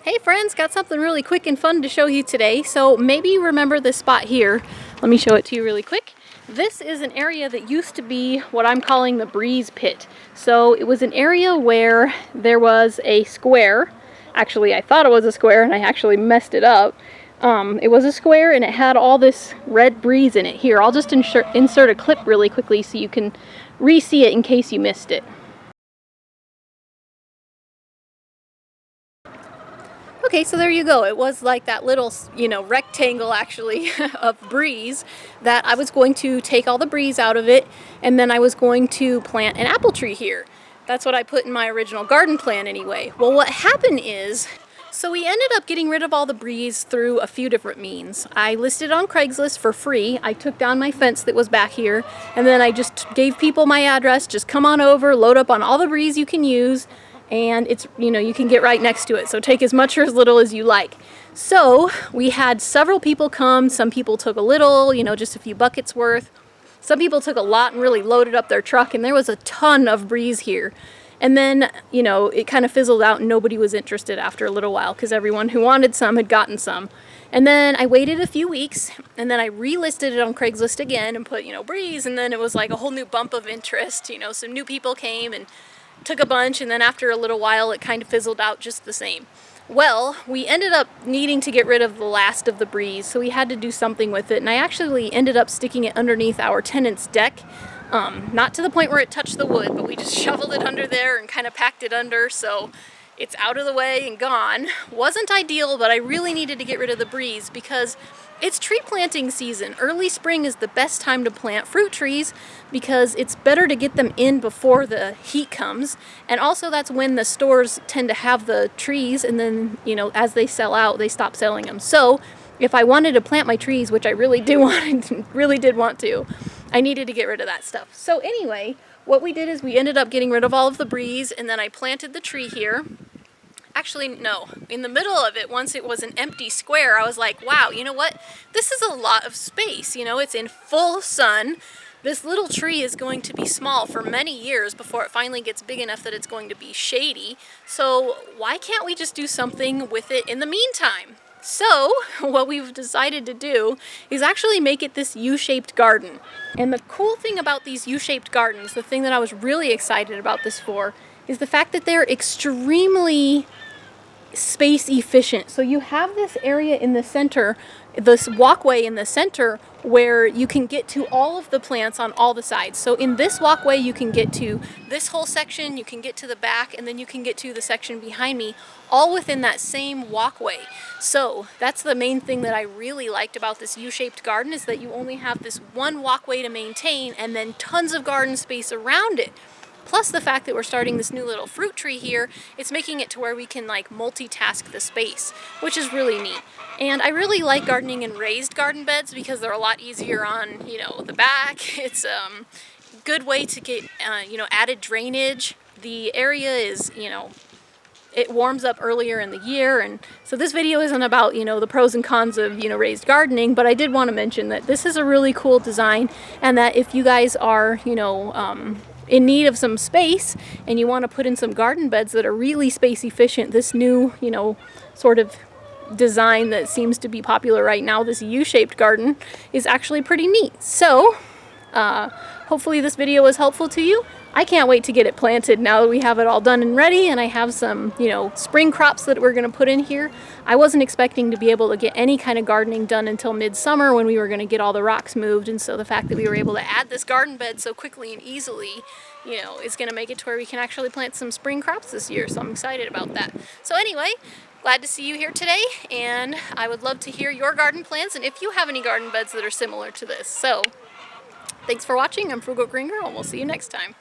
Hey friends, got something really quick and fun to show you today. So maybe you remember this spot here. Let me show it to you really quick. This is an area that used to be what I'm calling the breeze pit. So it was an area where there was a square. Actually, I thought it was a square and I actually messed it up. It was a square and it had all this red breeze in it. Here, I'll just insert a clip really quickly so you can re-see it in case you missed it. Okay, so there you go. It was like that little, rectangle actually of breeze that I was going to take all the breeze out of it, and then I was going to plant an apple tree here. That's what I put in my original garden plan anyway. Well, what happened is, so we ended up getting rid of all the breeze through a few different means. I listed on Craigslist for free. I took down my fence that was back here, and then I just gave people my address. Just come on over, load up on all the breeze you can use, and it's, you can get right next to it. So take as much or as little as you like. So we had several people come. Some people took a little, just a few buckets worth. Some people took a lot and really loaded up their truck, and there was a ton of breeze here. And then, it kind of fizzled out and nobody was interested after a little while because everyone who wanted some had gotten some. And then I waited a few weeks, and then I relisted it on Craigslist again and put, breeze, and then it was like a whole new bump of interest. Some new people came and took a bunch, and then after a little while it kind of fizzled out just the same. Well, we ended up needing to get rid of the last of the breeze, so we had to do something with it, and I actually ended up sticking it underneath our tenant's deck. Not to the point where it touched the wood, but we just shoveled it under there and kind of packed it under so it's out of the way and gone. Wasn't ideal, but I really needed to get rid of the breeze because it's tree planting season. Early spring is the best time to plant fruit trees because it's better to get them in before the heat comes. And also that's when the stores tend to have the trees, and then, as they sell out, they stop selling them. So if I wanted to plant my trees, which I really did want to, I needed to get rid of that stuff. So anyway, what we did is we ended up getting rid of all of the breeze, and then I planted the tree here. Actually, no. In the middle of it, once it was an empty square, I was like, wow, you know what? This is a lot of space. It's in full sun. This little tree is going to be small for many years before it finally gets big enough that it's going to be shady. So why can't we just do something with it in the meantime? So what we've decided to do is actually make it this U-shaped garden. And the cool thing about these U-shaped gardens, the thing that I was really excited about this for, is the fact that they're extremely space efficient. So you have this area in the center, this walkway in the center, where you can get to all of the plants on all the sides. So in this walkway you can get to this whole section, you can get to the back, and then you can get to the section behind me, all within that same walkway. So that's the main thing that I really liked about this U-shaped garden, is that you only have this one walkway to maintain and then tons of garden space around it. Plus the fact that we're starting this new little fruit tree here, it's making it to where we can multitask the space, which is really neat. And I really like gardening in raised garden beds because they're a lot easier on, the back. It's a good way to get, added drainage. The area is, it warms up earlier in the year, and so this video isn't about, the pros and cons of, raised gardening, but I did want to mention that this is a really cool design, and that if you guys are, in need of some space and you want to put in some garden beds that are really space efficient, this new, sort of design that seems to be popular right now, this U-shaped garden, is actually pretty neat. So hopefully this video was helpful to you. I can't wait to get it planted now that we have it all done and ready, and I have some, spring crops that we're going to put in here. I wasn't expecting to be able to get any kind of gardening done until midsummer when we were going to get all the rocks moved, and so the fact that we were able to add this garden bed so quickly and easily, is going to make it to where we can actually plant some spring crops this year, so I'm excited about that. So anyway, glad to see you here today, and I would love to hear your garden plans and if you have any garden beds that are similar to this. So thanks for watching. I'm Frugal Green Girl, and we'll see you next time.